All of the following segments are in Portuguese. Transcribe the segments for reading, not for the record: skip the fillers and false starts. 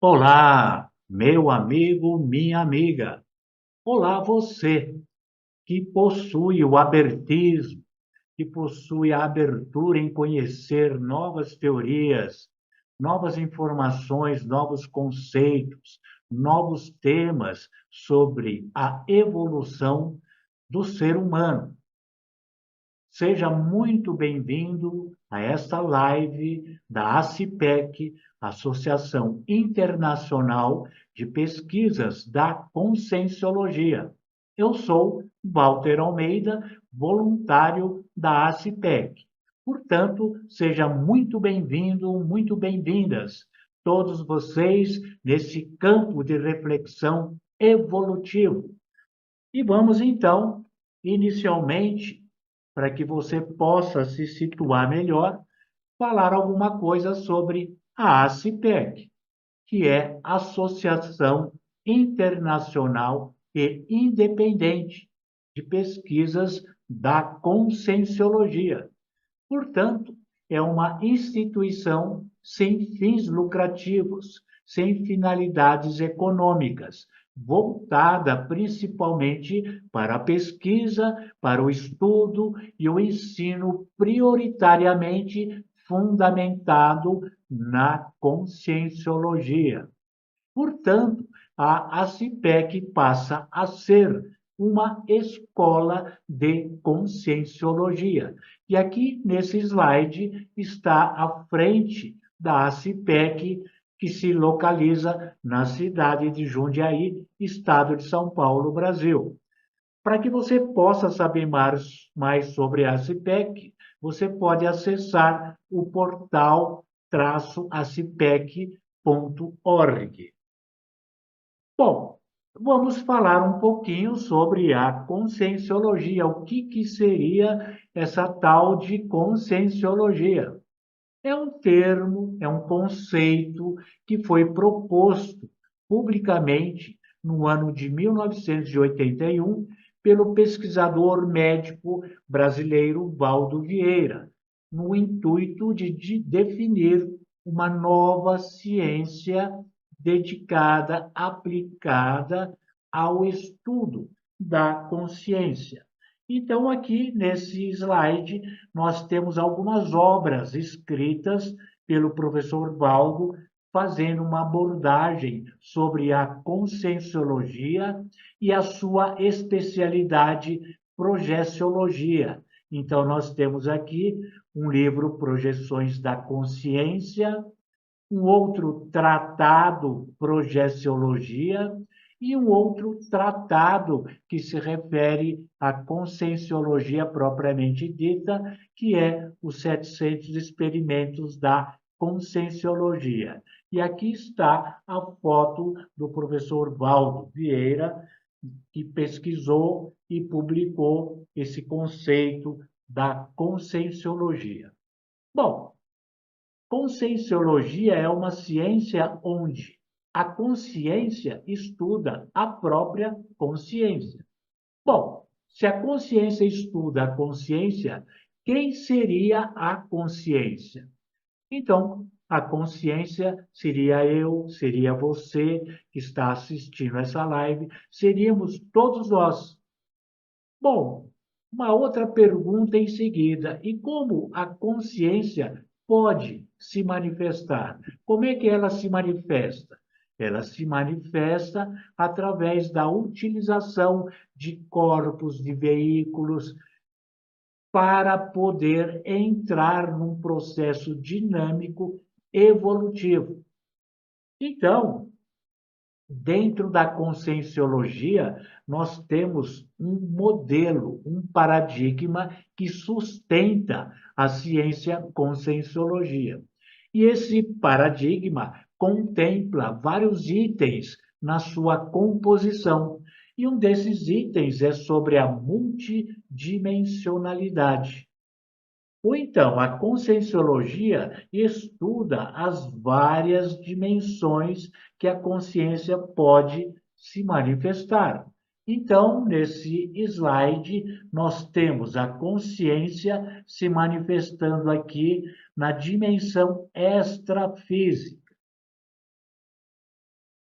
Olá, meu amigo, minha amiga. Olá, você que possui o abertismo, que possui a abertura em conhecer novas teorias, novas informações, novos conceitos, novos temas sobre a evolução do ser humano. Seja muito bem-vindo a esta live da ACIPEC, Associação Internacional de Pesquisas da Conscienciologia. Eu sou Walter Almeida, voluntário da ACIPEC. Portanto, seja muito bem-vindo, muito bem-vindas, todos vocês, nesse campo de reflexão evolutivo. E vamos então, inicialmente, para que você possa se situar melhor, falar alguma coisa sobre a ACIPEC, que é Associação Internacional e Independente de Pesquisas da Conscienciologia. Portanto, é uma instituição sem fins lucrativos, sem finalidades econômicas, voltada principalmente para a pesquisa, para o estudo e o ensino prioritariamente fundamentado na conscienciologia. Portanto, a ACIPEC passa a ser uma escola de conscienciologia. E aqui nesse slide está a frente da ACIPEC, que se localiza na cidade de Jundiaí, estado de São Paulo, Brasil. Para que você possa saber mais sobre a ACIPEC, você pode acessar o portal acipec.org. Bom, vamos falar um pouquinho sobre a conscienciologia. O que seria essa tal de conscienciologia? É um termo, é um conceito que foi proposto publicamente no ano de 1981 pelo pesquisador médico brasileiro Valdo Vieira, no intuito de definir uma nova ciência dedicada, aplicada ao estudo da consciência. Então, aqui nesse slide, nós temos algumas obras escritas pelo professor Valdo, fazendo uma abordagem sobre a conscienciologia e a sua especialidade projeciologia. Então, nós temos aqui um livro Projeções da Consciência, um outro tratado Projeciologia e um outro tratado que se refere à conscienciologia propriamente dita, que é os 700 experimentos da conscienciologia. E aqui está a foto do professor Valdo Vieira, que pesquisou e publicou esse conceito da conscienciologia. Bom, conscienciologia é uma ciência onde a consciência estuda a própria consciência. Bom, se a consciência estuda a consciência, quem seria a consciência? Então, a consciência seria eu, seria você que está assistindo essa live, seríamos todos nós. Bom, uma outra pergunta em seguida: e como a consciência pode se manifestar? Como é que ela se manifesta? Ela se manifesta através da utilização de corpos, de veículos, para poder entrar num processo dinâmico evolutivo. Então, dentro da conscienciologia, nós temos um modelo, um paradigma que sustenta a ciência conscienciologia. E esse paradigma contempla vários itens na sua composição. E um desses itens é sobre a multidimensionalidade. Ou então, a conscienciologia estuda as várias dimensões que a consciência pode se manifestar. Então, nesse slide, nós temos a consciência se manifestando aqui na dimensão extrafísica.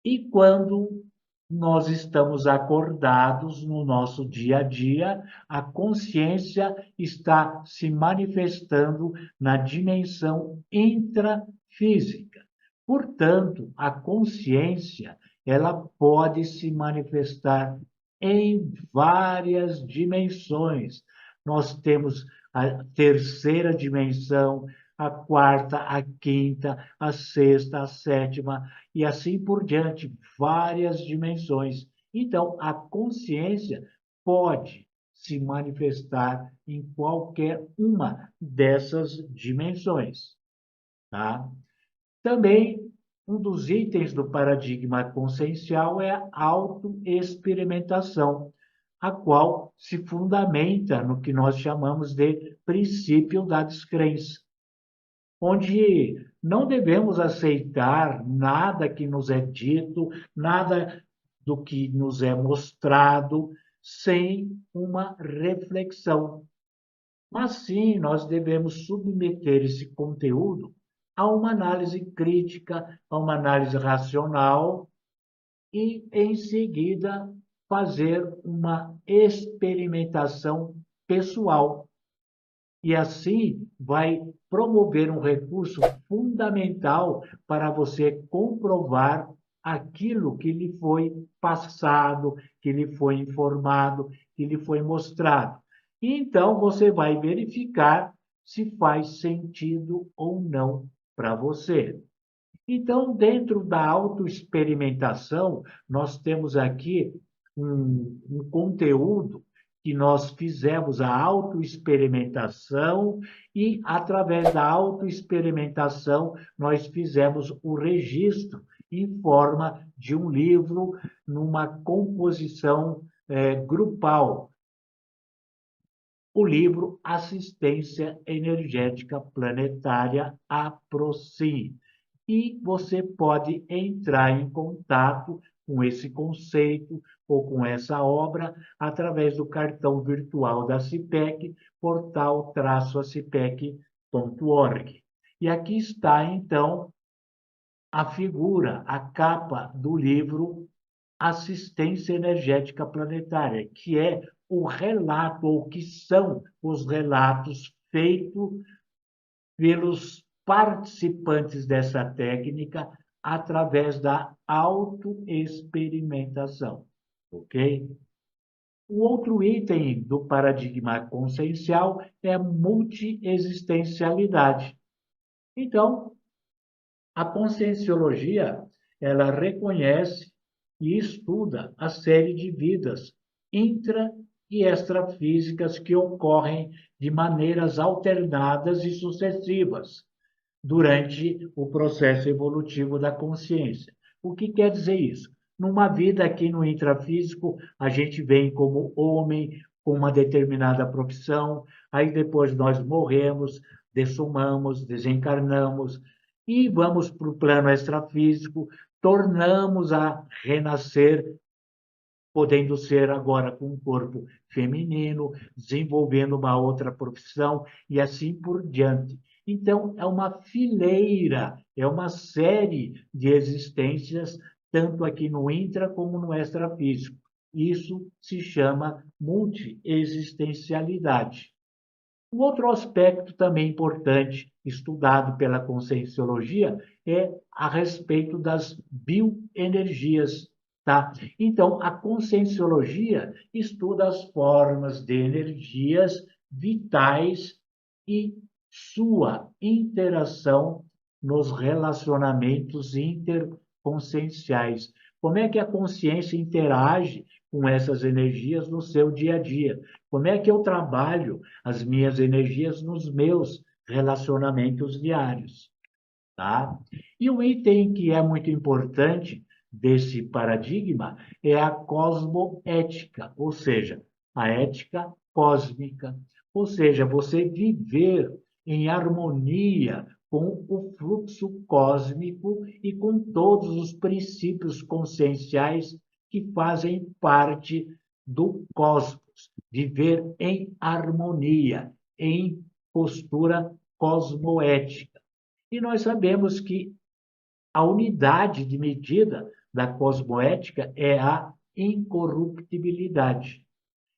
E quando nós estamos acordados no nosso dia a dia, a consciência está se manifestando na dimensão intrafísica. Portanto, a consciência, ela pode se manifestar em várias dimensões. Nós temos a terceira dimensão, a quarta, a quinta, a sexta, a sétima, e assim por diante, várias dimensões. Então, a consciência pode se manifestar em qualquer uma dessas dimensões, tá? Também, um dos itens do paradigma consciencial é a autoexperimentação, a qual se fundamenta no que nós chamamos de princípio da descrença, onde não devemos aceitar nada que nos é dito, nada do que nos é mostrado, sem uma reflexão. Mas sim, nós devemos submeter esse conteúdo a uma análise crítica, a uma análise racional e, em seguida, fazer uma experimentação pessoal. E assim vai promover um recurso fundamental para você comprovar aquilo que lhe foi passado, que lhe foi informado, que lhe foi mostrado. E então você vai verificar se faz sentido ou não para você. Então, dentro da autoexperimentação, nós temos aqui um conteúdo que nós fizemos a autoexperimentação e, através da autoexperimentação, nós fizemos o registro em forma de um livro, numa composição grupal. O livro Assistência Energética Planetária, APROCIM. E você pode entrar em contato com esse conceito ou com essa obra através do cartão virtual da CIPEC, portal-acipec.org. E aqui está, então, a figura, a capa do livro Assistência Energética Planetária, que é o relato, ou que são os relatos feitos pelos participantes dessa técnica através da autoexperimentação, ok? O outro item do paradigma consciencial é a multiexistencialidade. Então, a conscienciologia, ela reconhece e estuda a série de vidas intra e extrafísicas que ocorrem de maneiras alternadas e sucessivas durante o processo evolutivo da consciência. O que quer dizer isso? Numa vida aqui no intrafísico, a gente vem como homem, com uma determinada profissão, aí depois nós morremos, dessumamos, desencarnamos e vamos para o plano extrafísico, tornamos a renascer, podendo ser agora com um corpo feminino, desenvolvendo uma outra profissão e assim por diante. Então, é uma fileira, é uma série de existências, tanto aqui no intra como no extrafísico. Isso se chama multiexistencialidade. Um outro aspecto também importante, estudado pela conscienciologia, é a respeito das bioenergias, tá? Então, a conscienciologia estuda as formas de energias vitais e sua interação nos relacionamentos interconscienciais. Como é que a consciência interage com essas energias no seu dia a dia? Como é que eu trabalho as minhas energias nos meus relacionamentos diários, tá? E um item que é muito importante desse paradigma é a cosmoética, ou seja, a ética cósmica, ou seja, você viver em harmonia com o fluxo cósmico e com todos os princípios conscienciais que fazem parte do cosmos. Viver em harmonia, em postura cosmoética. E nós sabemos que a unidade de medida da cosmoética é a incorruptibilidade.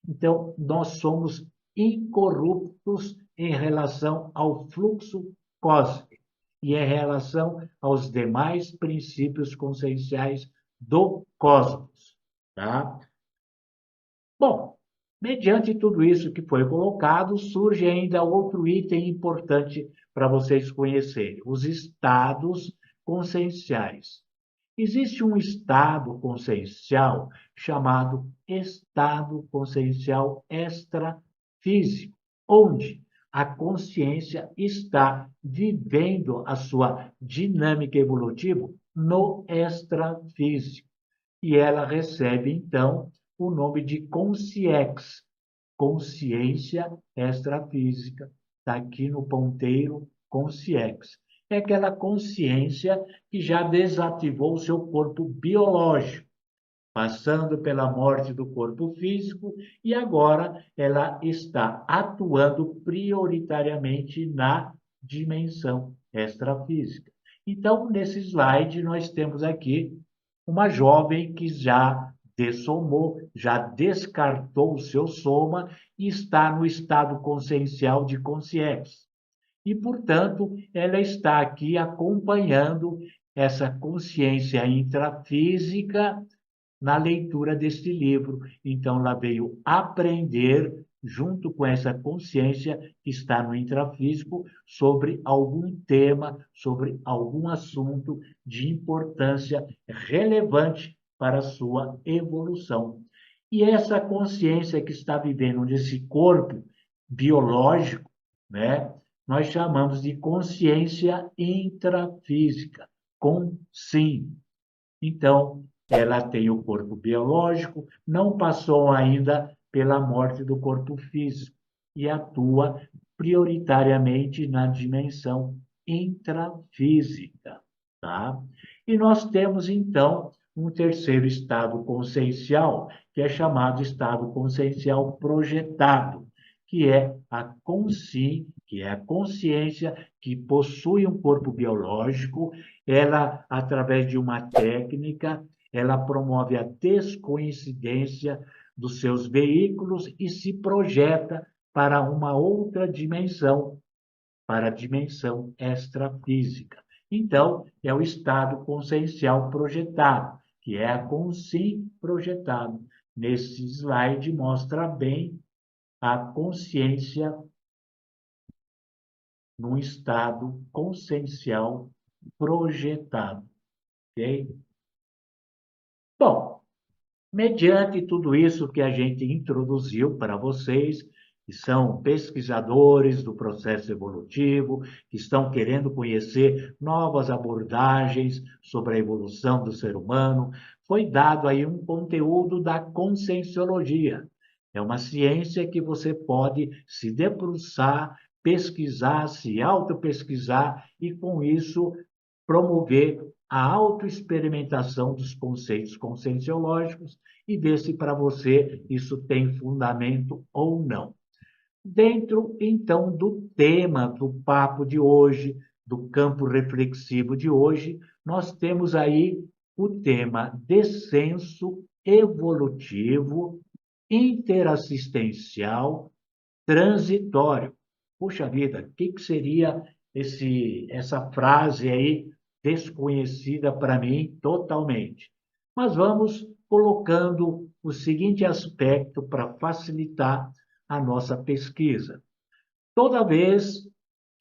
Então, nós somos incorruptos em relação ao fluxo cósmico e em relação aos demais princípios conscienciais do cosmos, tá? Bom, mediante tudo isso que foi colocado, surge ainda outro item importante para vocês conhecerem: os estados conscienciais. Existe um estado consciencial chamado estado consciencial extrafísico, onde a consciência está vivendo a sua dinâmica evolutiva no extrafísico. E ela recebe, então, o nome de consciex, consciência extrafísica. Está aqui no ponteiro, consciex. É aquela consciência que já desativou o seu corpo biológico, passando pela morte do corpo físico, e agora ela está atuando prioritariamente na dimensão extrafísica. Então, nesse slide, nós temos aqui uma jovem que já dessomou, já descartou o seu soma e está no estado consciencial de consciência. E, portanto, ela está aqui acompanhando essa consciência intrafísica na leitura deste livro. Então, ela veio aprender, junto com essa consciência que está no intrafísico, sobre algum tema, sobre algum assunto de importância relevante para a sua evolução. E essa consciência que está vivendo nesse corpo biológico, né, nós chamamos de consciência intrafísica, com sim. Então, ela tem o corpo biológico, não passou ainda pela morte do corpo físico e atua prioritariamente na dimensão intrafísica, tá? E nós temos, então, um terceiro estado consciencial, que é chamado estado consciencial projetado, que é a consciência que possui um corpo biológico. Ela, através de uma técnica, ela promove a descoincidência dos seus veículos e se projeta para uma outra dimensão, para a dimensão extrafísica. Então, é o estado consciencial projetado, que é a consim projetado. Nesse slide mostra bem a consciência num estado consciencial projetado, ok? Bom, mediante tudo isso que a gente introduziu para vocês, que são pesquisadores do processo evolutivo, que estão querendo conhecer novas abordagens sobre a evolução do ser humano, foi dado aí um conteúdo da conscienciologia. É uma ciência que você pode se debruçar, pesquisar, se auto-pesquisar e, com isso, promover a autoexperimentação dos conceitos conscienciológicos e ver se para você isso tem fundamento ou não. Dentro, então, do tema do papo de hoje, do campo reflexivo de hoje, nós temos aí o tema descenso evolutivo, interassistencial, transitório. Puxa vida, o que seria essa frase aí desconhecida para mim totalmente? Mas vamos colocando o seguinte aspecto para facilitar a nossa pesquisa. Toda vez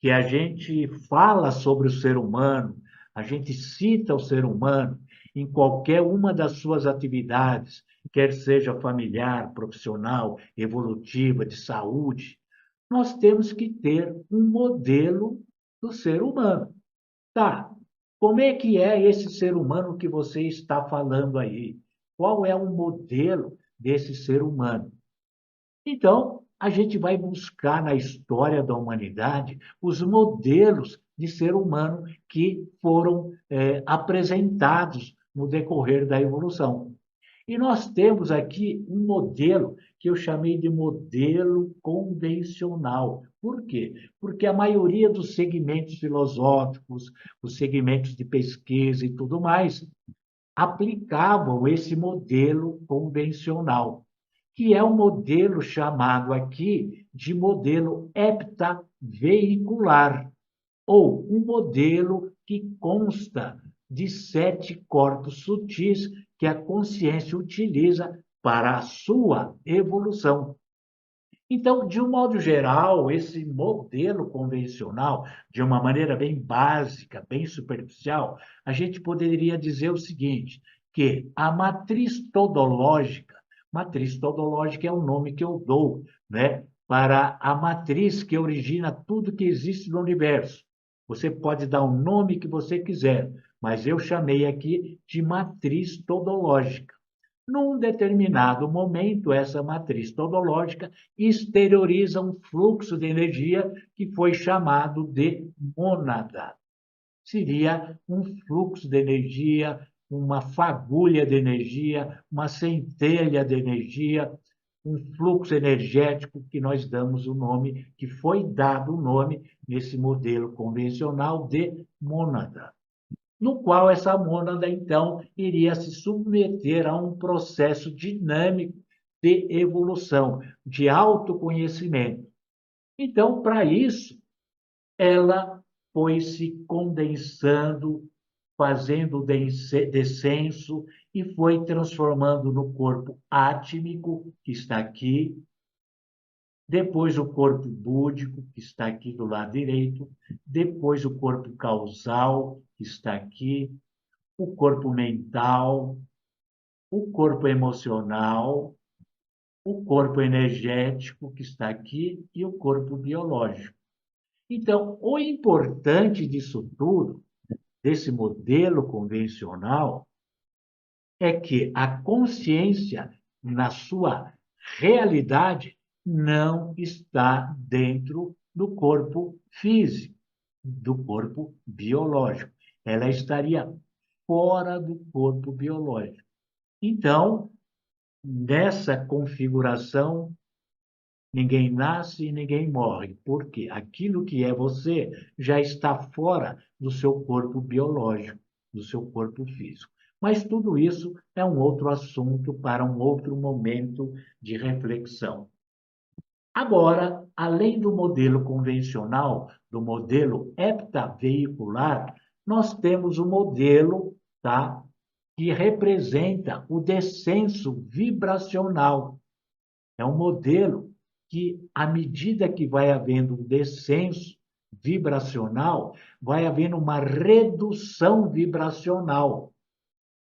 que a gente fala sobre o ser humano, a gente cita o ser humano em qualquer uma das suas atividades, quer seja familiar, profissional, evolutiva, de saúde, nós temos que ter um modelo do ser humano. Tá, como é que é esse ser humano que você está falando aí? Qual é o modelo desse ser humano? Então, a gente vai buscar na história da humanidade os modelos de ser humano que foram apresentados no decorrer da evolução. E nós temos aqui um modelo que eu chamei de modelo convencional. Por quê? Porque a maioria dos segmentos filosóficos, os segmentos de pesquisa e tudo mais, aplicavam esse modelo convencional, que é um modelo chamado aqui de modelo heptaveicular, ou um modelo que consta de 7 corpos sutis que a consciência utiliza para a sua evolução. Então, de um modo geral, esse modelo convencional, de uma maneira bem básica, bem superficial, a gente poderia dizer o seguinte, que a matriz todológica é o nome que eu dou, né, para a matriz que origina tudo que existe no universo. Você pode dar o nome que você quiser, mas eu chamei aqui de matriz todológica. Num determinado momento, essa matriz todológica exterioriza um fluxo de energia que foi chamado de mônada. Seria um fluxo de energia, uma fagulha de energia, uma centelha de energia, um fluxo energético que nós damos o nome, que foi dado o nome nesse modelo convencional de mônada, no qual essa mônada, então, iria se submeter a um processo dinâmico de evolução, de autoconhecimento. Então, para isso, ela foi se condensando, fazendo descenso e foi transformando no corpo átmico, que está aqui, depois o corpo búdico, que está aqui do lado direito, depois o corpo causal, que está aqui, o corpo mental, o corpo emocional, o corpo energético, que está aqui, e o corpo biológico. Então, o importante disso tudo, desse modelo convencional, é que a consciência, na sua realidade, não está dentro do corpo físico, do corpo biológico. Ela estaria fora do corpo biológico. Então, nessa configuração, ninguém nasce e ninguém morre. Por quê? Aquilo que é você já está fora do seu corpo biológico, do seu corpo físico. Mas tudo isso é um outro assunto para um outro momento de reflexão. Agora, além do modelo convencional, do modelo heptaveicular, nós temos o modelo, tá, que representa o descenso vibracional. É um modelo que, à medida que vai havendo um descenso vibracional, vai havendo uma redução vibracional.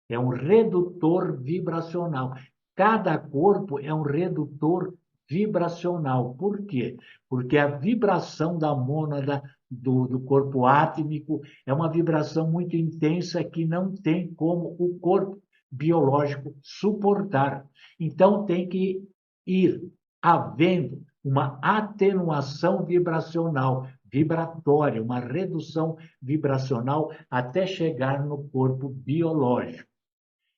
É um redutor vibracional. Cada corpo é um redutor vibracional. Por quê? Porque a vibração da mônada do corpo átmico é uma vibração muito intensa que não tem como o corpo biológico suportar. Então, tem que ir havendo uma atenuação vibracional, vibratória, uma redução vibracional até chegar no corpo biológico.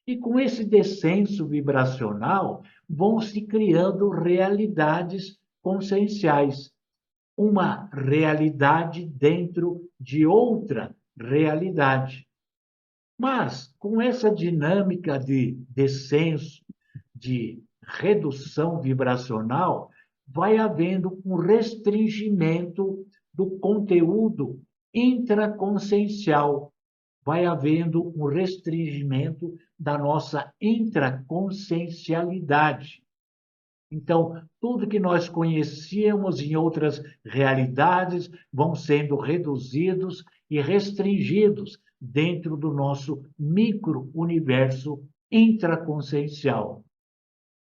E com esse descenso vibracional, vão se criando realidades conscienciais. Uma realidade dentro de outra realidade. Mas, com essa dinâmica de descenso, de redução vibracional, vai havendo um restringimento do conteúdo intraconsciencial, vai havendo um restringimento da nossa intraconsciencialidade. Então, tudo que nós conhecíamos em outras realidades vão sendo reduzidos e restringidos dentro do nosso micro-universo intraconsciencial.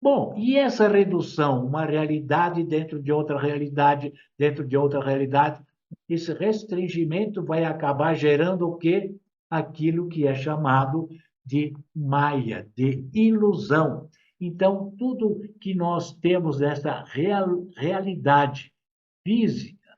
Bom, e essa redução, uma realidade dentro de outra realidade, dentro de outra realidade, esse restringimento vai acabar gerando o quê? Aquilo que é chamado de maia, de ilusão. Então, tudo que nós temos nessa realidade física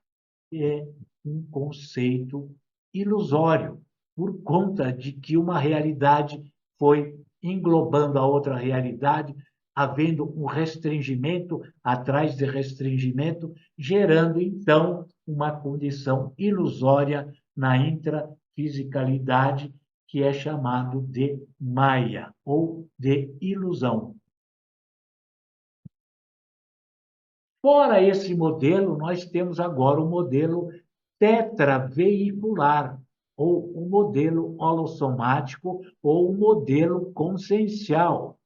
é um conceito ilusório, por conta de que uma realidade foi englobando a outra realidade, havendo um restringimento atrás de restringimento, gerando, então, uma condição ilusória na intrafisicalidade, que é chamado de Maya, ou de ilusão. Fora esse modelo, nós temos agora o modelo tetraveicular, ou o modelo holossomático, ou o modelo consciencial,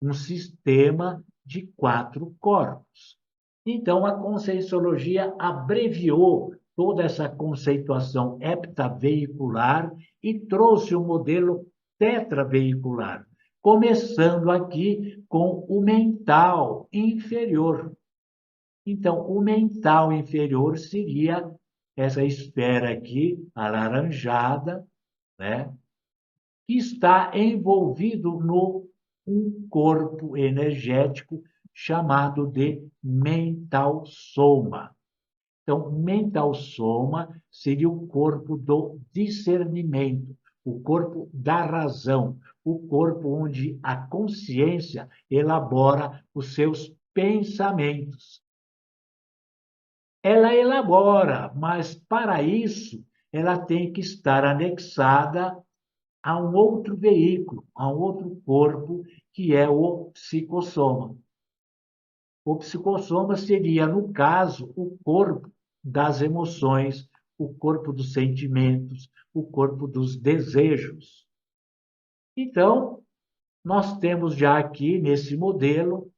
um sistema de 4 corpos. Então, a conscienciologia abreviou toda essa conceituação heptaveicular e trouxe o modelo tetraveicular, começando aqui com o mental inferior. Então, o mental inferior seria essa esfera aqui, alaranjada, né? Que está envolvido no um corpo energético chamado de mental soma. Então, mental soma seria o corpo do discernimento, o corpo da razão, o corpo onde a consciência elabora os seus pensamentos. Ela elabora, mas para isso ela tem que estar anexada a um outro veículo, a um outro corpo, que é o psicossoma. O psicossoma seria, no caso, o corpo das emoções, o corpo dos sentimentos, o corpo dos desejos. Então, nós temos já aqui, nesse modelo,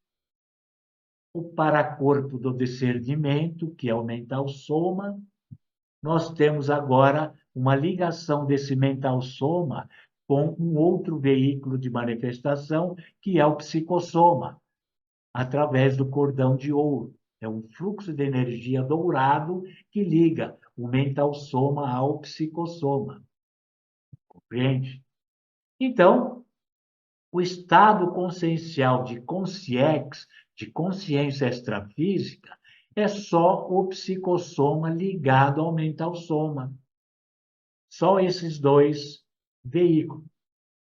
o paracorpo do discernimento, que é o mental soma. Nós temos agora uma ligação desse mental soma com um outro veículo de manifestação, que é o psicossoma, através do cordão de ouro. É um fluxo de energia dourado que liga o mental soma ao psicossoma. Compreende? Então, o estado consciencial de consciex, de consciência extrafísica, é só o psicossoma ligado ao mental soma. Só esses dois veículos.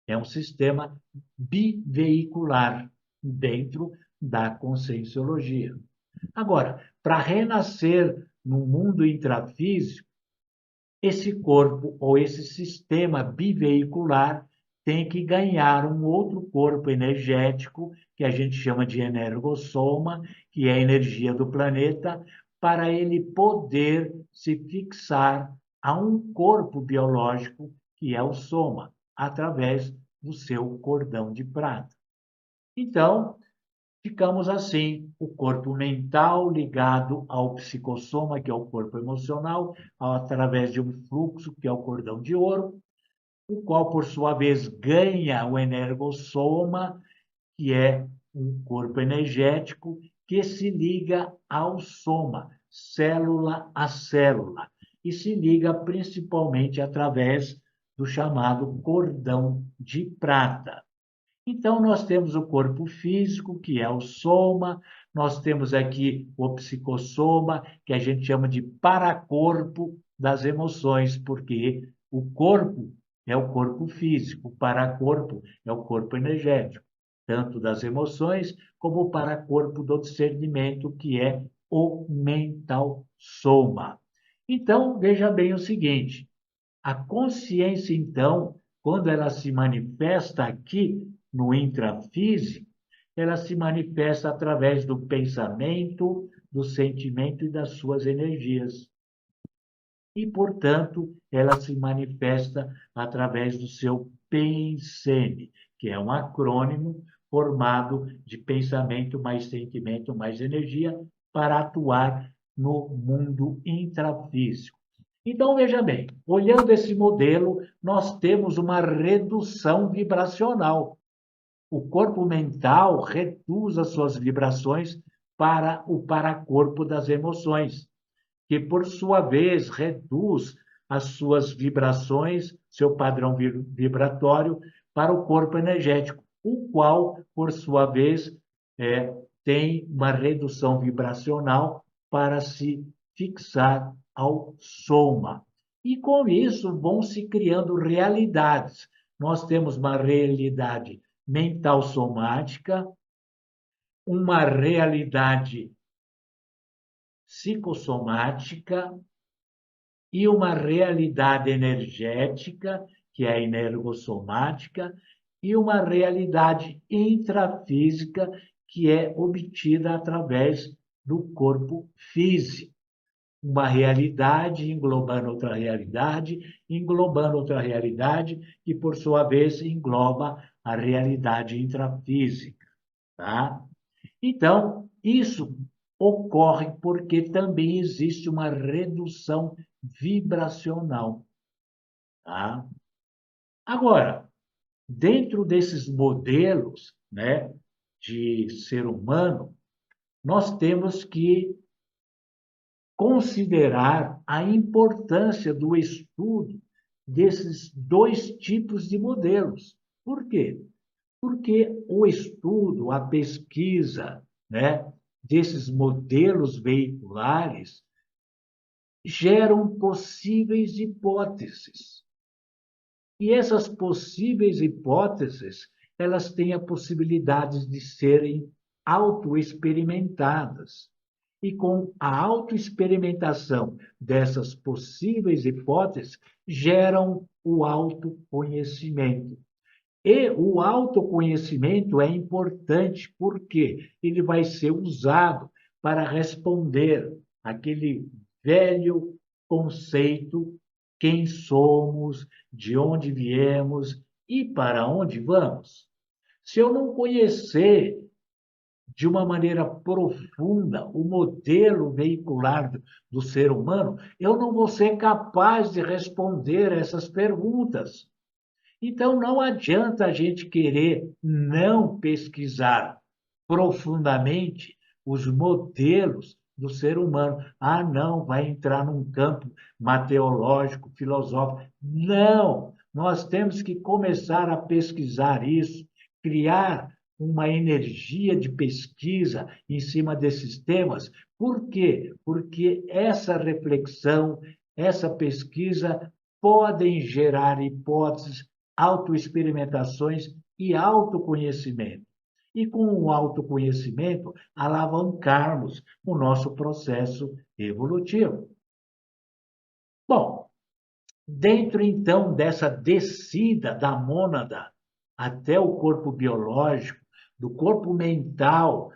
É um sistema biveicular dentro da conscienciologia. Agora, para renascer no mundo intrafísico, esse corpo ou esse sistema biveicular tem que ganhar um outro corpo energético, que a gente chama de energossoma, que é a energia do planeta, para ele poder se fixar a um corpo biológico, que é o soma, através do seu cordão de prata. Então, ficamos assim, o corpo mental ligado ao psicossoma, que é o corpo emocional, através de um fluxo, que é o cordão de ouro, o qual, por sua vez, ganha o energossoma, que é um corpo energético que se liga ao soma, célula a célula, e se liga principalmente através do chamado cordão de prata. Então, nós temos o corpo físico, que é o soma, nós temos aqui o psicossoma, que a gente chama de paracorpo das emoções, porque o corpo é o corpo físico, o paracorpo é o corpo energético, tanto das emoções como o paracorpo do discernimento, que é o mental soma. Então, veja bem o seguinte, a consciência, então, quando ela se manifesta aqui no intrafísico, ela se manifesta através do pensamento, do sentimento e das suas energias. E, portanto, ela se manifesta através do seu PENSENE, que é um acrônimo formado de pensamento mais sentimento mais energia para atuar no mundo intrafísico. Então, veja bem, olhando esse modelo, nós temos uma redução vibracional. O corpo mental reduz as suas vibrações para o paracorpo das emoções, que, por sua vez, reduz as suas vibrações, seu padrão vibratório, para o corpo energético, o qual, por sua vez, tem uma redução vibracional para se fixar ao soma. E com isso vão se criando realidades. Nós temos uma realidade mental somática, uma realidade psicossomática e uma realidade energética que é a energossomática, e uma realidade intrafísica, que é obtida através do corpo físico. Uma realidade englobando outra realidade, que, por sua vez, engloba a realidade intrafísica, tá? Então, isso ocorre porque também existe uma redução vibracional, tá? Agora, dentro desses modelos, né, de ser humano, nós temos que considerar a importância do estudo desses dois tipos de modelos. Por quê? Porque o estudo, a pesquisa, né, desses modelos veiculares geram possíveis hipóteses. E essas possíveis hipóteses, elas têm a possibilidade de serem autoexperimentadas. E com a autoexperimentação dessas possíveis hipóteses, geram o autoconhecimento. E o autoconhecimento é importante porque ele vai ser usado para responder aquele velho conceito: quem somos, de onde viemos e para onde vamos. Se eu não conhecer de uma maneira profunda o modelo veicular do ser humano, eu não vou ser capaz de responder essas perguntas. Então, não adianta a gente querer não pesquisar profundamente os modelos do ser humano. Ah, não, vai entrar num campo mateológico, filosófico. Não! Nós temos que começar a pesquisar isso, criar uma energia de pesquisa em cima desses temas. Por quê? Porque essa reflexão, essa pesquisa podem gerar hipóteses, autoexperimentações e autoconhecimento. E com o autoconhecimento, alavancarmos o nosso processo evolutivo. Bom, dentro então dessa descida da mônada até o corpo biológico, do corpo mental,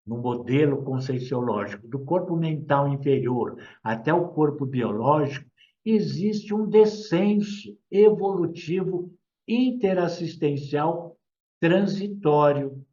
no modelo conscienciológico, do corpo mental inferior até o corpo biológico, existe um descenso evolutivo interassistencial transitório,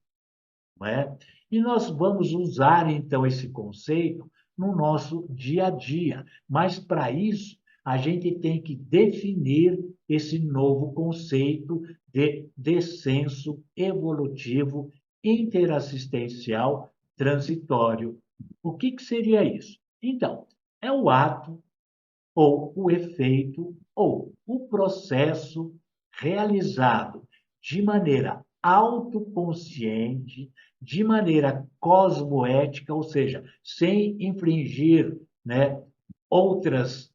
não é? E nós vamos usar então esse conceito no nosso dia a dia, mas para isso a gente tem que definir esse novo conceito de descenso evolutivo interassistencial transitório. O que seria isso? Então, é o ato ou o efeito ou o processo realizado de maneira autoconsciente, de maneira cosmoética, ou seja, sem infringir, né, outras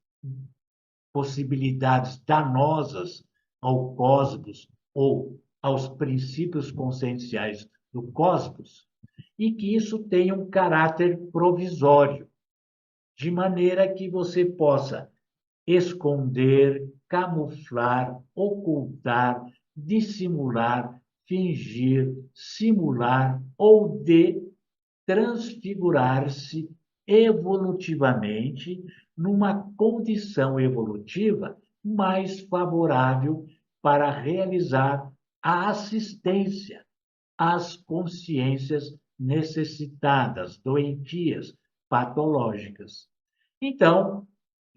possibilidades danosas ao cosmos ou aos princípios conscienciais do cosmos, e que isso tenha um caráter provisório, de maneira que você possa esconder, camuflar, ocultar, dissimular, fingir, simular ou de transfigurar-se evolutivamente numa condição evolutiva mais favorável para realizar a assistência às consciências necessitadas, doentias, patológicas. Então,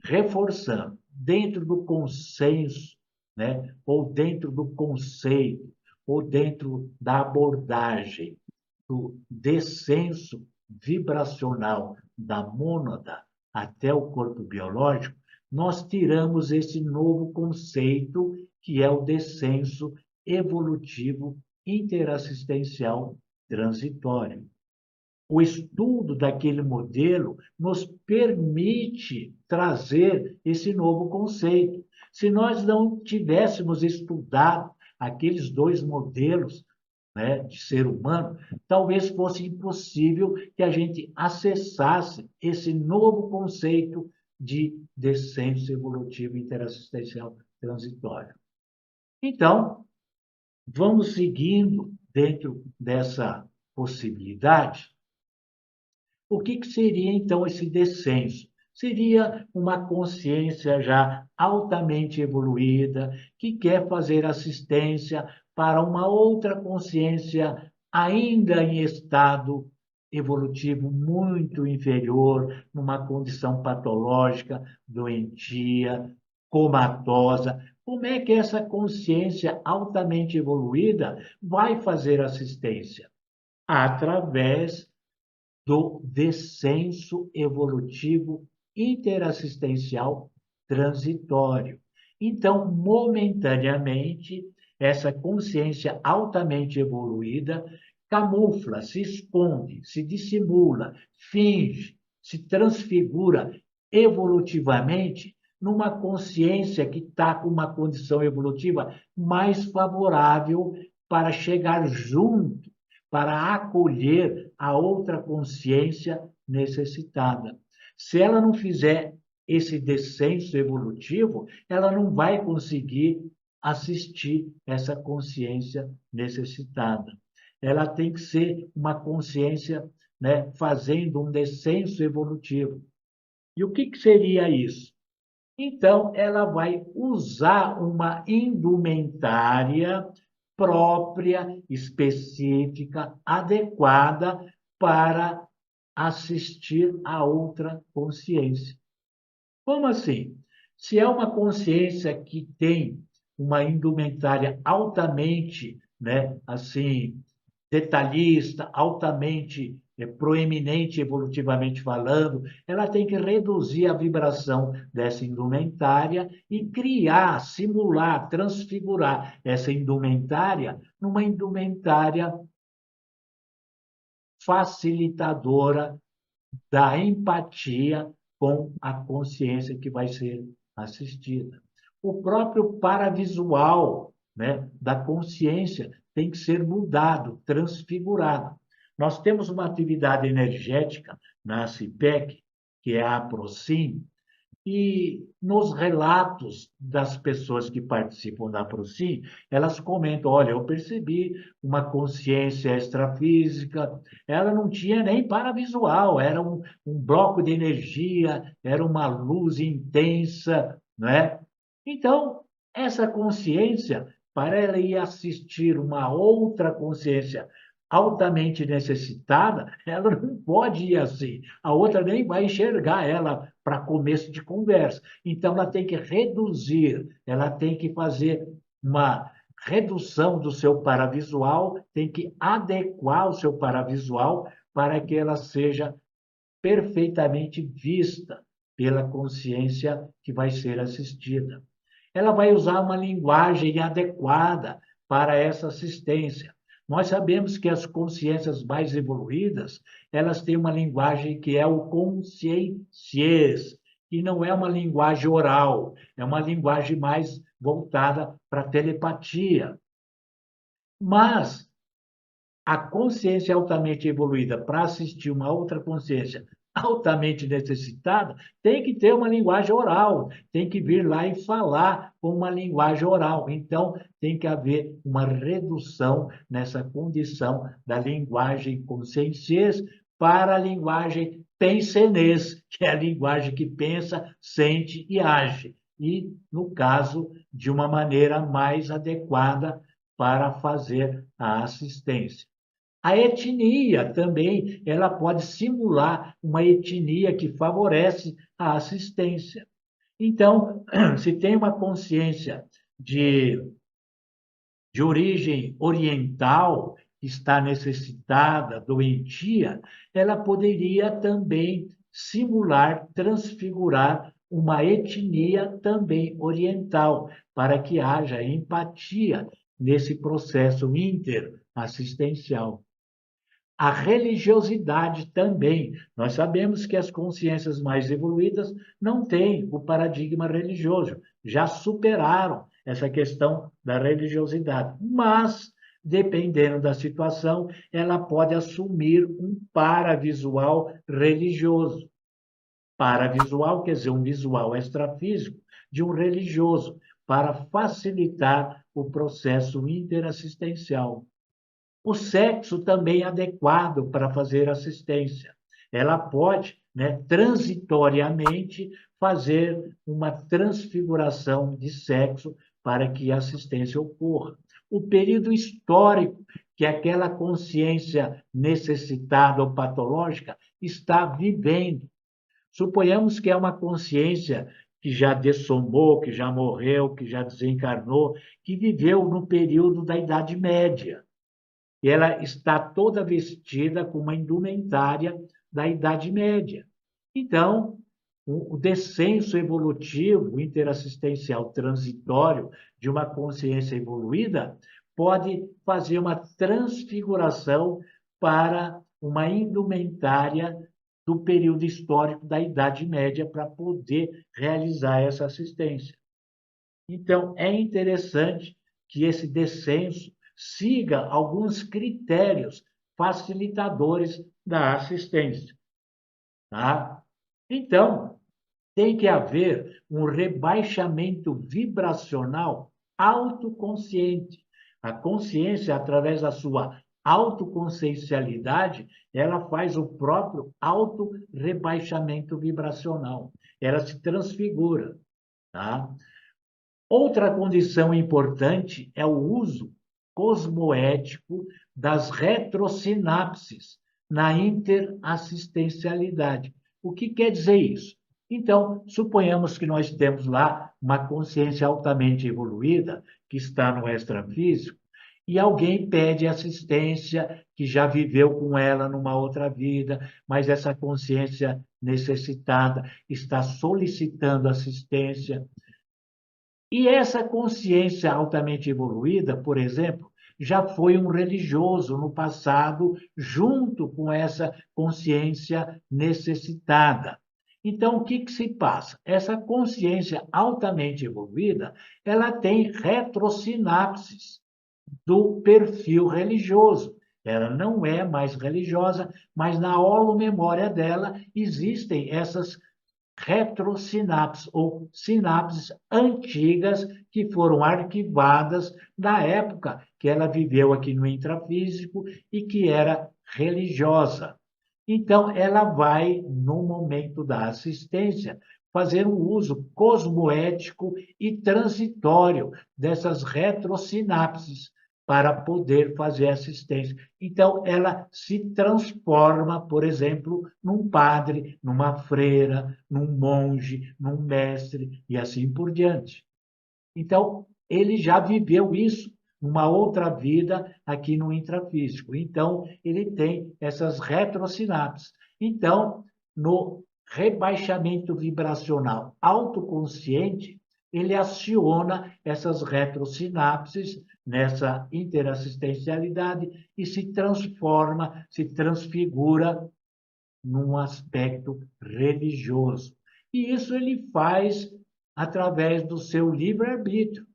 reforçando, dentro do consenso, né, ou dentro do conceito, ou dentro da abordagem do descenso vibracional da mônada até o corpo biológico, nós tiramos esse novo conceito que é o descenso evolutivo interassistencial transitório. O estudo daquele modelo nos permite trazer esse novo conceito. Se nós não tivéssemos estudado aqueles dois modelos, né, de ser humano, talvez fosse impossível que a gente acessasse esse novo conceito de descenso evolutivo interassistencial transitório. Então, vamos seguindo dentro dessa possibilidade. O que seria, então, esse descenso? Seria uma consciência já altamente evoluída, que quer fazer assistência para uma outra consciência ainda em estado evolutivo muito inferior, numa condição patológica, doentia, comatosa. Como é que essa consciência altamente evoluída vai fazer assistência? Através do descenso evolutivo interassistencial transitório. Então, momentaneamente, essa consciência altamente evoluída camufla, se esconde, se dissimula, finge, se transfigura evolutivamente numa consciência que está com uma condição evolutiva mais favorável para chegar junto, para acolher a outra consciência necessitada. Se ela não fizer esse descenso evolutivo, ela não vai conseguir assistir essa consciência necessitada. Ela tem que ser uma consciência, né, fazendo um descenso evolutivo. E o que seria isso? Então, ela vai usar uma indumentária própria, específica, adequada para assistir a outra consciência. Como assim? Se é uma consciência que tem uma indumentária altamente, né, assim, detalhista, altamente proeminente evolutivamente falando, ela tem que reduzir a vibração dessa indumentária e criar, simular, transfigurar essa indumentária numa indumentária facilitadora da empatia com a consciência que vai ser assistida. O próprio paravisual, né, da consciência tem que ser mudado, transfigurado. Nós temos uma atividade energética na CIPEC, que é a APROCIM, e nos relatos das pessoas que participam da PROCIM, elas comentam, olha, eu percebi uma consciência extrafísica, ela não tinha nem paravisual, era um bloco de energia, era uma luz intensa, não é? Então, essa consciência, para ela ir assistir uma outra consciência altamente necessitada, ela não pode ir assim. A outra nem vai enxergar ela para começo de conversa. Então, ela tem que reduzir, ela tem que fazer uma redução do seu paravisual, tem que adequar o seu paravisual para que ela seja perfeitamente vista pela consciência que vai ser assistida. Ela vai usar uma linguagem adequada para essa assistência. Nós sabemos que as consciências mais evoluídas, elas têm uma linguagem que é o consciências, e não é uma linguagem oral, é uma linguagem mais voltada para a telepatia. Mas a consciência altamente evoluída para assistir uma outra consciência altamente necessitada tem que ter uma linguagem oral, tem que vir lá e falar com uma linguagem oral. Então, tem que haver uma redução nessa condição da linguagem consciências para a linguagem pensenês, que é a linguagem que pensa, sente e age. E, no caso, de uma maneira mais adequada para fazer a assistência. A etnia também, ela pode simular uma etnia que favorece a assistência. Então, se tem uma consciência de origem oriental que está necessitada, doentia, ela poderia também simular, transfigurar uma etnia também oriental, para que haja empatia nesse processo interassistencial. A religiosidade também. Nós sabemos que as consciências mais evoluídas não têm o paradigma religioso, já superaram essa questão da religiosidade. Mas, dependendo da situação, ela pode assumir um paravisual religioso. Paravisual quer dizer um visual extrafísico de um religioso, para facilitar o processo interassistencial. O sexo também é adequado para fazer assistência. Ela pode, né, transitoriamente, fazer uma transfiguração de sexo para que a assistência ocorra. O período histórico que aquela consciência necessitada ou patológica está vivendo. Suponhamos que é uma consciência que já dessomou, que já morreu, que já desencarnou, que viveu no período da Idade Média. E ela está toda vestida com uma indumentária da Idade Média. Então, o descenso evolutivo interassistencial transitório de uma consciência evoluída pode fazer uma transfiguração para uma indumentária do período histórico da Idade Média para poder realizar essa assistência. Então, é interessante que esse descenso siga alguns critérios facilitadores da assistência. Tá? Então, tem que haver um rebaixamento vibracional autoconsciente. A consciência, através da sua autoconsciencialidade, ela faz o próprio auto-rebaixamento vibracional. Ela se transfigura. Tá? Outra condição importante é o uso cosmoético das retrosinapses na interassistencialidade. O que quer dizer isso? Então, suponhamos que nós temos lá uma consciência altamente evoluída, que está no extrafísico, e alguém pede assistência, que já viveu com ela numa outra vida, mas essa consciência necessitada está solicitando assistência. E essa consciência altamente evoluída, por exemplo, já foi um religioso no passado, junto com essa consciência necessitada. Então, o que se passa? Essa consciência altamente evoluída, ela tem retrosinapses do perfil religioso. Ela não é mais religiosa, mas na holomemória dela existem essas retrosinapses ou sinapses antigas que foram arquivadas da época que ela viveu aqui no intrafísico e que era religiosa. Então, ela vai, no momento da assistência, fazer um uso cosmoético e transitório dessas retrosinapses para poder fazer assistência. Então, ela se transforma, por exemplo, num padre, numa freira, num monge, num mestre e assim por diante. Então, ele já viveu isso numa outra vida aqui no intrafísico. Então, ele tem essas retrosinapses. Então, no rebaixamento vibracional autoconsciente, ele aciona essas retrosinapses nessa interassistencialidade e se transforma, se transfigura num aspecto religioso. E isso ele faz através do seu livre-arbítrio.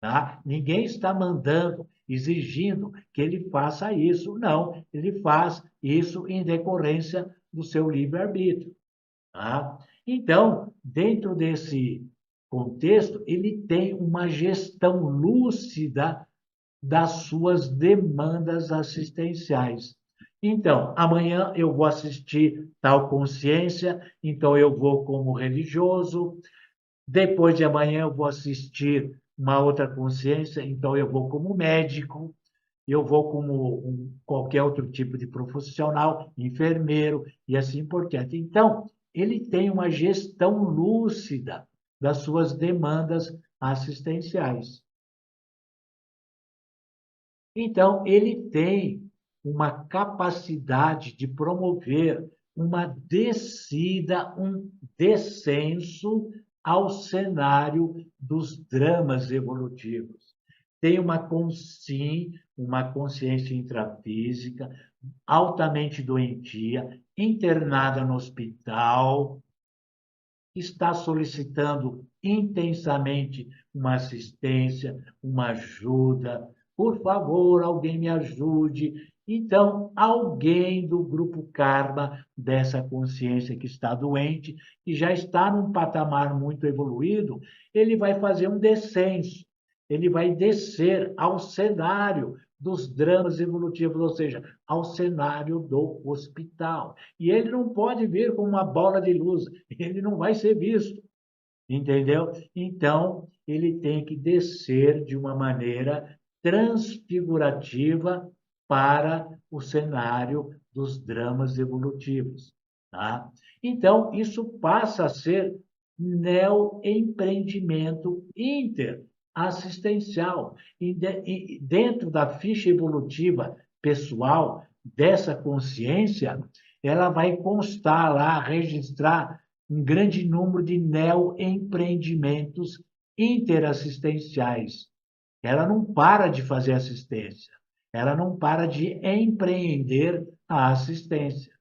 Tá? Ninguém está mandando, exigindo que ele faça isso. Não, ele faz isso em decorrência do seu livre-arbítrio. Tá? Então, dentro desse contexto, ele tem uma gestão lúcida das suas demandas assistenciais. Então, amanhã eu vou assistir tal consciência, então eu vou como religioso. Depois de amanhã eu vou assistir uma outra consciência, então eu vou como médico, eu vou como qualquer outro tipo de profissional, enfermeiro e assim por diante. Então, ele tem uma gestão lúcida das suas demandas assistenciais. Então, ele tem uma capacidade de promover uma descida, um descenso ao cenário dos dramas evolutivos. Tem sim, uma consciência intrafísica, altamente doentia, internada no hospital, está solicitando intensamente uma assistência, uma ajuda. Por favor, alguém me ajude. Então, alguém do grupo karma dessa consciência que está doente, que já está num patamar muito evoluído, ele vai fazer um descenso. ele vai descer ao cenário dos dramas evolutivos, ou seja, ao cenário do hospital. E ele não pode vir com uma bola de luz, ele não vai ser visto, entendeu? Então, ele tem que descer de uma maneira transfigurativa para o cenário dos dramas evolutivos, tá? Então, isso passa a ser neoempreendimento interassistencial. E dentro da ficha evolutiva pessoal dessa consciência, ela vai constar lá, registrar um grande número de neoempreendimentos interassistenciais. Ela não para de fazer assistência, ela não para de empreender a assistência.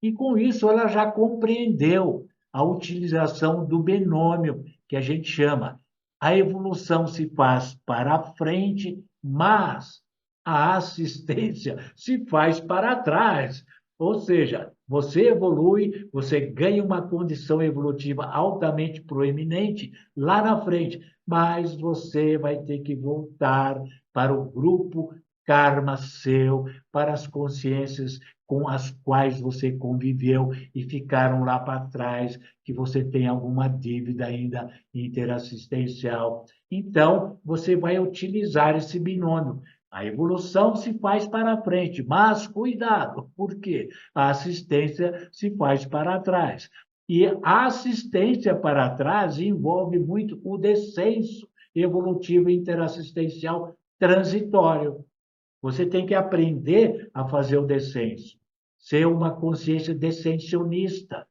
E com isso ela já compreendeu a utilização do binômio, que a gente chama. A evolução se faz para frente, mas a assistência se faz para trás. Ou seja, você evolui, você ganha uma condição evolutiva altamente proeminente lá na frente, mas você vai ter que voltar para o grupo karma seu, para as consciências com as quais você conviveu e ficaram lá para trás, que você tem alguma dívida ainda interassistencial. Então, você vai utilizar esse binômio. A evolução se faz para frente, mas cuidado, porque a assistência se faz para trás. E a assistência para trás envolve muito o descenso evolutivo interassistencial transitório. Você tem que aprender a fazer o descenso, ser uma consciência descensionista,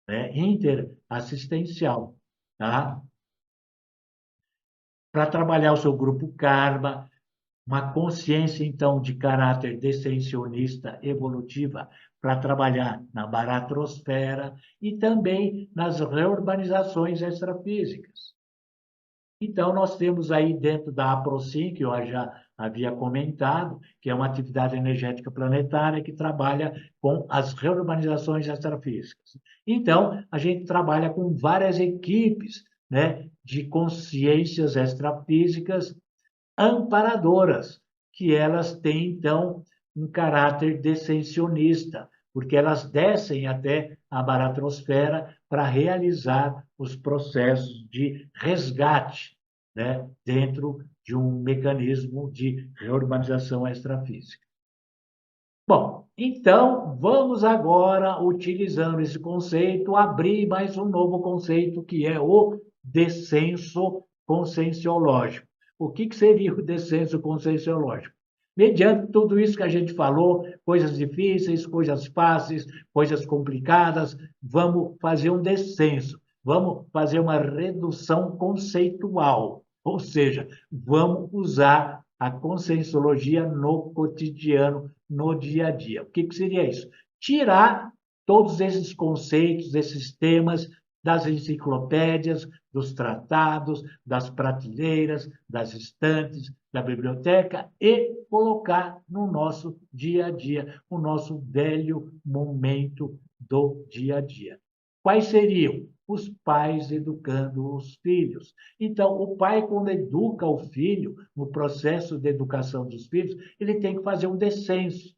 né? Interassistencial, tá? Para trabalhar o seu grupo karma, uma consciência, então, de caráter descensionista evolutiva para trabalhar na baratrosfera e também nas reurbanizações extrafísicas. Então, nós temos aí dentro da APROSIM, que eu já havia comentado, que é uma atividade energética planetária que trabalha com as reurbanizações extrafísicas. Então, a gente trabalha com várias equipes, né, de consciências extrafísicas amparadoras, que elas têm, então, um caráter descensionista, porque elas descem até a baratrosfera para realizar os processos de resgate, né, dentro de um mecanismo de reurbanização extrafísica. Bom, então vamos agora, utilizando esse conceito, abrir mais um novo conceito, que é o descenso conscienciológico. O que seria o descenso conscienciológico? Mediante tudo isso que a gente falou, coisas difíceis, coisas fáceis, coisas complicadas, vamos fazer um descenso, vamos fazer uma redução conceitual, ou seja, vamos usar a conscienciologia no cotidiano, no dia a dia. O que seria isso? Tirar todos esses conceitos, esses temas das enciclopédias, dos tratados, das prateleiras, das estantes, da biblioteca e colocar no nosso dia a dia, o nosso velho momento do dia a dia. Quais seriam? Os pais educando os filhos. Então, o pai, quando educa o filho, no processo de educação dos filhos, ele tem que fazer um descenso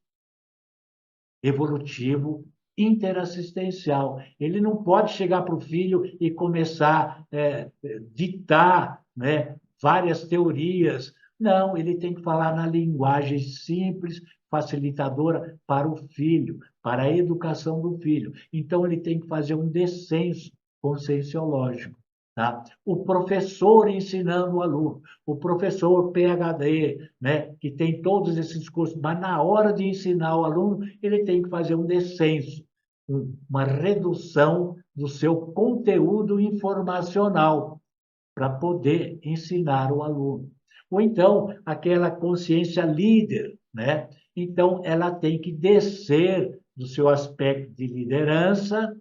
evolutivo interassistencial. Ele não pode chegar para o filho e começar a ditar, né, várias teorias. Não, ele tem que falar na linguagem simples, facilitadora para o filho, para a educação do filho. Então, ele tem que fazer um descenso conscienciológico. Tá? O professor ensinando o aluno, o professor PhD, né, que tem todos esses cursos, mas na hora de ensinar o aluno, ele tem que fazer um descenso, uma redução do seu conteúdo informacional para poder ensinar o aluno. Ou então, aquela consciência líder, né? Então, ela tem que descer do seu aspecto de liderança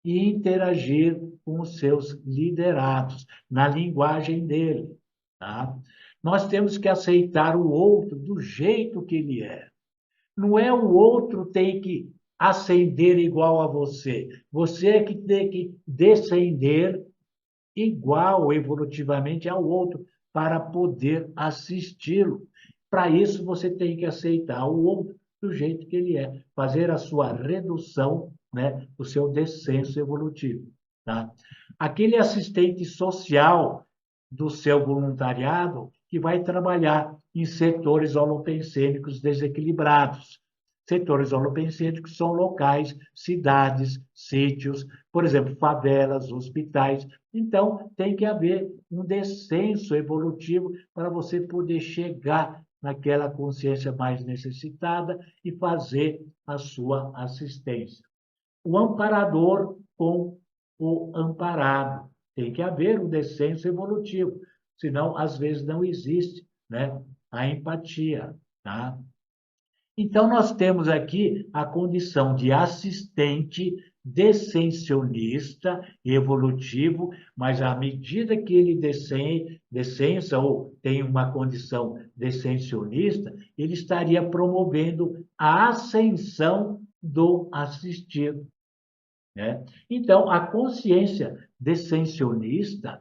e interagir com os seus liderados, na linguagem dele. Tá? Nós temos que aceitar o outro do jeito que ele é. Não é o outro tem que ascender igual a você. Você é que tem que descender igual evolutivamente ao outro, para poder assisti-lo. Para isso, você tem que aceitar o outro do jeito que ele é, fazer a sua redução, né, o seu descenso evolutivo. Tá? Aquele assistente social do seu voluntariado que vai trabalhar em setores holopensênicos desequilibrados. Setores holopensênicos são locais, cidades, sítios, por exemplo, favelas, hospitais. Então, tem que haver um descenso evolutivo para você poder chegar naquela consciência mais necessitada e fazer a sua assistência. O amparador com o amparado. Tem que haver um descenso evolutivo, senão, às vezes, não existe, né, a empatia. Tá? Então, nós temos aqui a condição de assistente descensionista evolutivo, mas à medida que ele descensa ou tem uma condição descensionista, ele estaria promovendo a ascensão do assistido. Né? Então, a consciência descensionista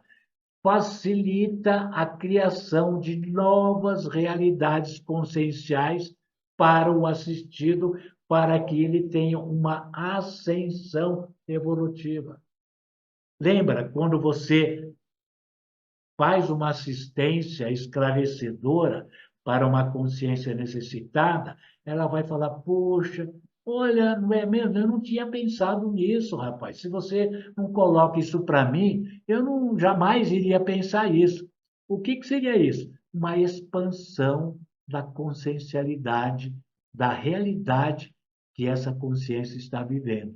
facilita a criação de novas realidades conscienciais para o assistido, para que ele tenha uma ascensão evolutiva. Lembra, quando você faz uma assistência esclarecedora para uma consciência necessitada, ela vai falar: poxa, olha, não é mesmo? Eu não tinha pensado nisso, rapaz. Se você não coloca isso para mim, eu não jamais iria pensar isso. O que seria isso? Uma expansão da consciencialidade, da realidade que essa consciência está vivendo.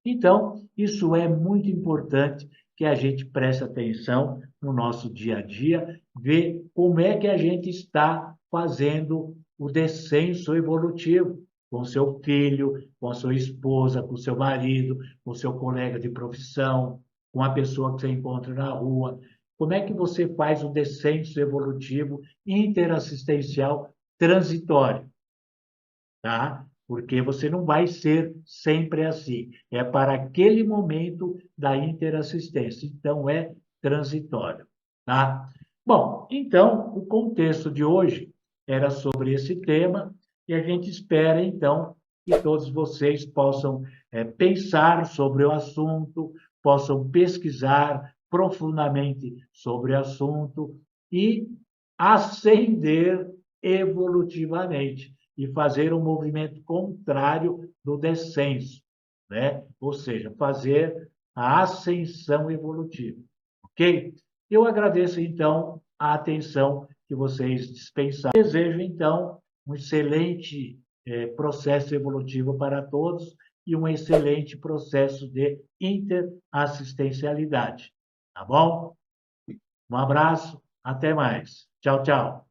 Então, isso é muito importante que a gente preste atenção no nosso dia a dia, ver como é que a gente está fazendo o descenso evolutivo com seu filho, com a sua esposa, com seu marido, com seu colega de profissão, com a pessoa que você encontra na rua. Como é que você faz o descenso evolutivo interassistencial transitório? Tá? Porque você não vai ser sempre assim. É para aquele momento da interassistência. Então, é transitório. Tá? Bom, então, o contexto de hoje era sobre esse tema e a gente espera, então, que todos vocês possam pensar sobre o assunto, possam pesquisar profundamente sobre o assunto e ascender evolutivamente e fazer um movimento contrário do descenso, né? Ou seja, fazer a ascensão evolutiva, ok? Eu agradeço, então, a atenção que vocês dispensaram. Desejo, então, um excelente processo evolutivo para todos e um excelente processo de interassistencialidade, tá bom? Um abraço, até mais. Tchau, tchau.